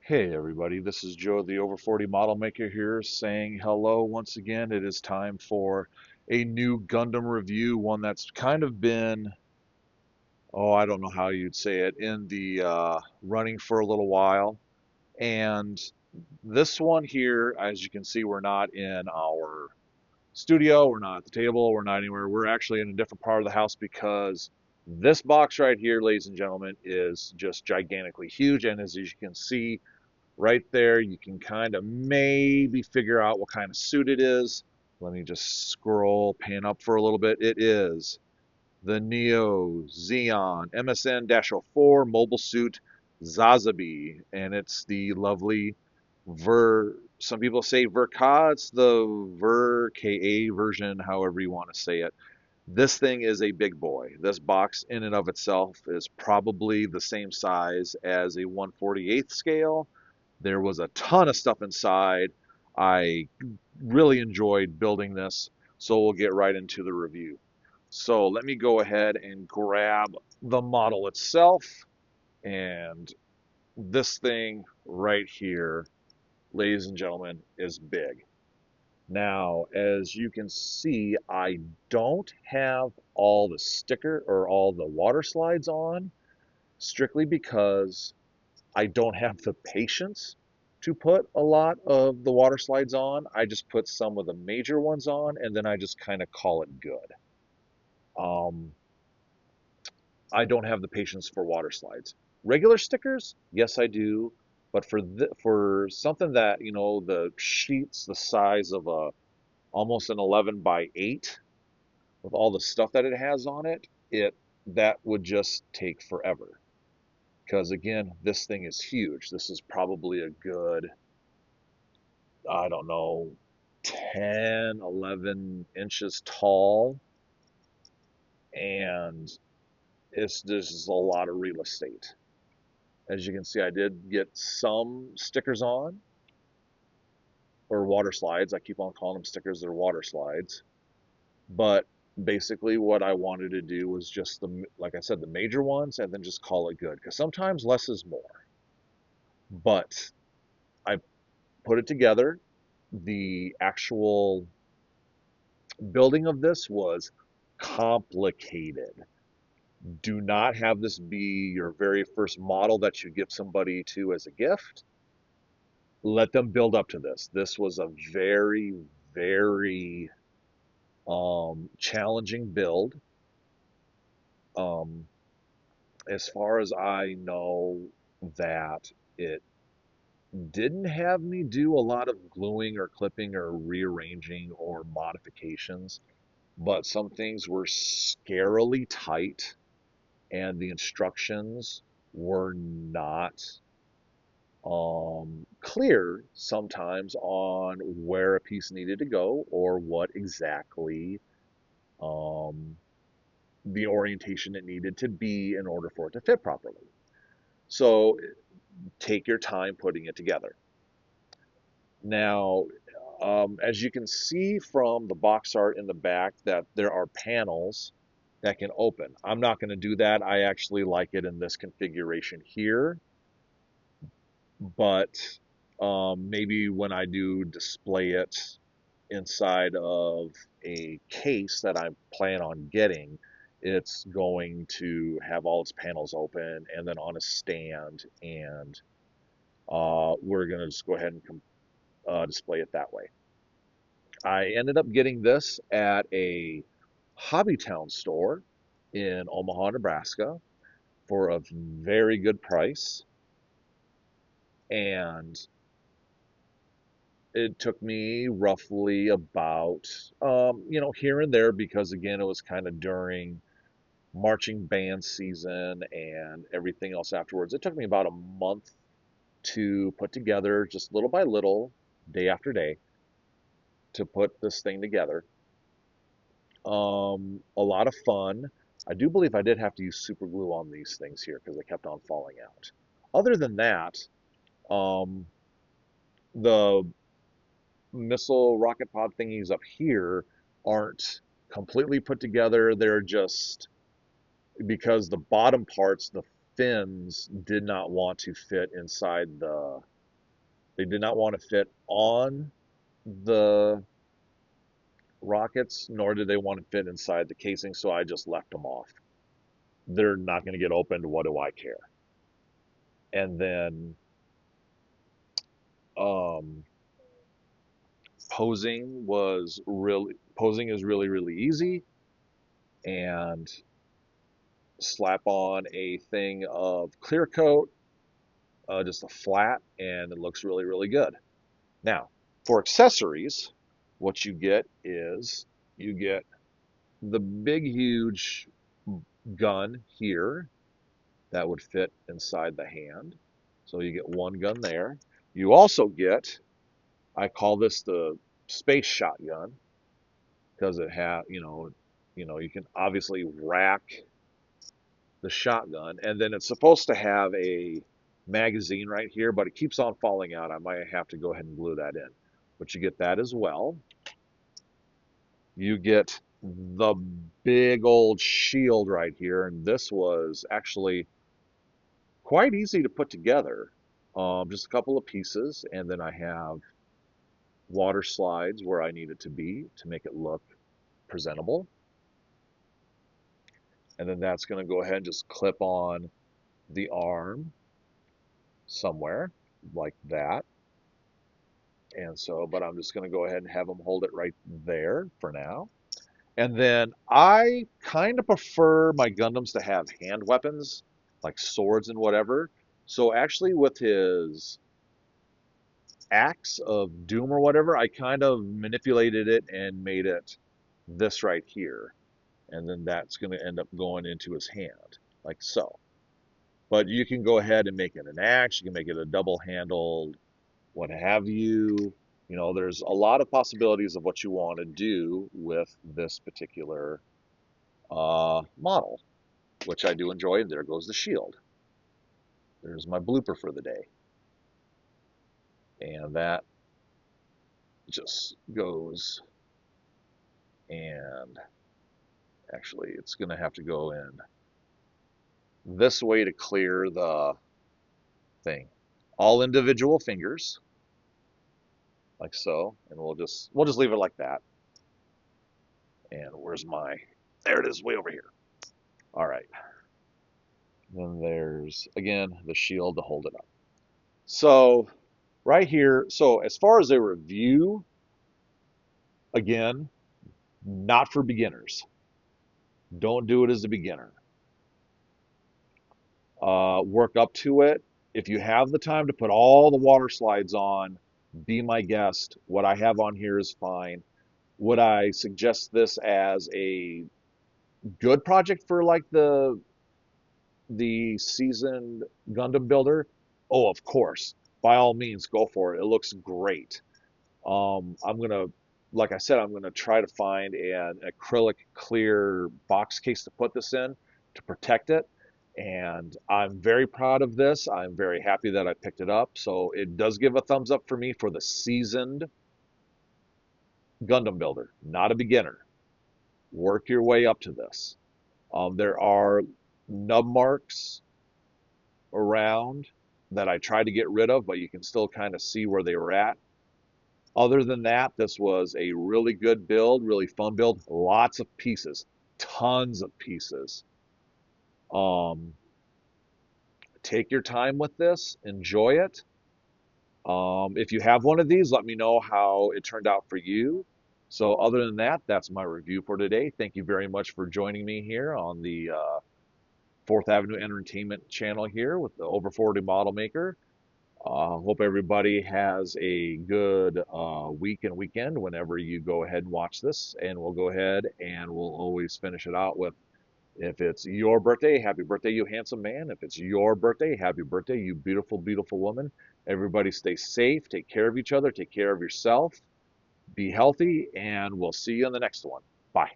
Hey everybody, this is Joe, the Over 40 Model Maker here, saying hello once again. It is time for a new Gundam review, one that's kind of been, oh, I don't know how you'd say it, in the running for a little while. And this one here, as you can see, we're not in our studio, we're not at the table, we're not anywhere. We're actually in a different part of the house because this box right here, ladies and gentlemen, is just gigantically huge. And as you can see, right there, you can kind of maybe figure out what kind of suit it is. Let me just scroll, pan up for a little bit. It is the Neo Zeon MSN-04 mobile suit Zazabi, and it's the lovely some people say Verka, it's the Ver-KA version, however you want to say it. This thing is a big boy. This box in and of itself is probably the same size as a 1/48th scale. There was a ton of stuff inside. I really enjoyed building this, so we'll get right into the review. So let me go ahead and grab the model itself, and this thing right here, ladies and gentlemen, is big. Now, as you can see, I don't have all the sticker or all the water slides on, strictly because I don't have the patience to put a lot of the water slides on. I just put some of the major ones on, and then I just kind of call it good. Um, I don't have the patience for water slides. Regular stickers, yes, I do. But for something that, the sheet's the size of a almost an 11 by 8 with all the stuff that it has on it, that would just take forever. Because again, this thing is huge. This is probably a good, I don't know, 10, 11 inches tall, and this is a lot of real estate. As you can see, I did get some stickers on, or water slides. I keep on calling them stickers, they're water slides. But basically what I wanted to do was just like I said, the major ones, and then just call it good. Because sometimes less is more. But I put it together. The actual building of this was complicated. Do not have this be your very first model that you give somebody to as a gift. Let them build up to this. This was a very, very challenging build. Um, as far as I know, that it didn't have me do a lot of gluing or clipping or rearranging or modifications, but some things were scarily tight and the instructions were not clear sometimes on where a piece needed to go or what exactly um, the orientation it needed to be in order for it to fit properly. So take your time putting it together. Now, as you can see from the box art in the back, that there are panels that can open. I'm not going to do that. I actually like it in this configuration here, but maybe when I do display it inside of a case that I plan on getting, it's going to have all its panels open and then on a stand, and we're going to just go ahead and display it that way. I ended up getting this at a Hobbytown store in Omaha, Nebraska for a very good price. And it took me roughly about, here and there, because again, it was kind of during marching band season and everything else afterwards. It took me about a month to put together, just little by little, day after day, to put this thing together. A lot of fun. I do believe I did have to use super glue on these things here because they kept on falling out. Other than that, um, the missile rocket pod thingies up here aren't completely put together. They're just because the bottom parts, the fins, did not want to fit inside the They did not want to fit on the rockets, nor did they want to fit inside the casing, so I just left them off. They're not going to get opened. What do I care? And then um, posing is really easy, and slap on a thing of clear coat, just a flat, and it looks really good. Now, for accessories, what you get is you get the big, huge gun here that would fit inside the hand. So you get one gun there. You also get, I call this the space shotgun because you can obviously rack the shotgun, and then it's supposed to have a magazine right here, but it keeps on falling out. I might have to go ahead and glue that in. But you get that as well. You get the big old shield right here, and this was actually quite easy to put together. Just a couple of pieces, and then I have water slides where I need it to be to make it look presentable. And then that's going to go ahead and just clip on the arm somewhere like that. And so, but I'm just going to go ahead and have them hold it right there for now. And then I kind of prefer my Gundams to have hand weapons, like swords and whatever. So actually with his axe of doom or whatever, I kind of manipulated it and made it this right here. And then that's going to end up going into his hand, like so. But you can go ahead and make it an axe. You can make it a double-handled, what have you. You know, there's a lot of possibilities of what you want to do with this particular model, which I do enjoy. And there goes the shield. There's my blooper for the day. And that just goes, and actually it's going to have to go in this way to clear the thing. All individual fingers, like so, and we'll just leave it like that. And where's my, there it is, way over here. All right. Then there's, again, the shield to hold it up. So right here, so as far as a review, again, not for beginners. Don't do it as a beginner. Work up to it. If you have the time to put all the water slides on, be my guest. What I have on here is fine. Would I suggest this as a good project for like the seasoned Gundam builder? Oh, of course. By all means, go for it. It looks great. I'm gonna, like I said, I'm gonna try to find an acrylic clear box case to put this in to protect it. And I'm very proud of this. I'm very happy that I picked it up. So it does give a thumbs up for me for the seasoned Gundam builder, not a beginner. Work your way up to this. There are nub marks around that I tried to get rid of, but you can still kind of see where they were at. Other than that, this was a really good build, really fun build. Lots of pieces, tons of pieces. Um, Take your time with this, enjoy it. If you have one of these, let me know how it turned out for you. So other than that, that's my review for today. Thank you very much for joining me here on the Fourth Avenue Entertainment channel here with the Over 40 Model Maker. Hope everybody has a good week and weekend whenever you go ahead and watch this. And we'll go ahead and we'll always finish it out with, if it's your birthday, happy birthday, you handsome man. If it's your birthday, happy birthday, you beautiful woman. Everybody stay safe, take care of each other, take care of yourself, be healthy, and we'll see you in the next one. Bye.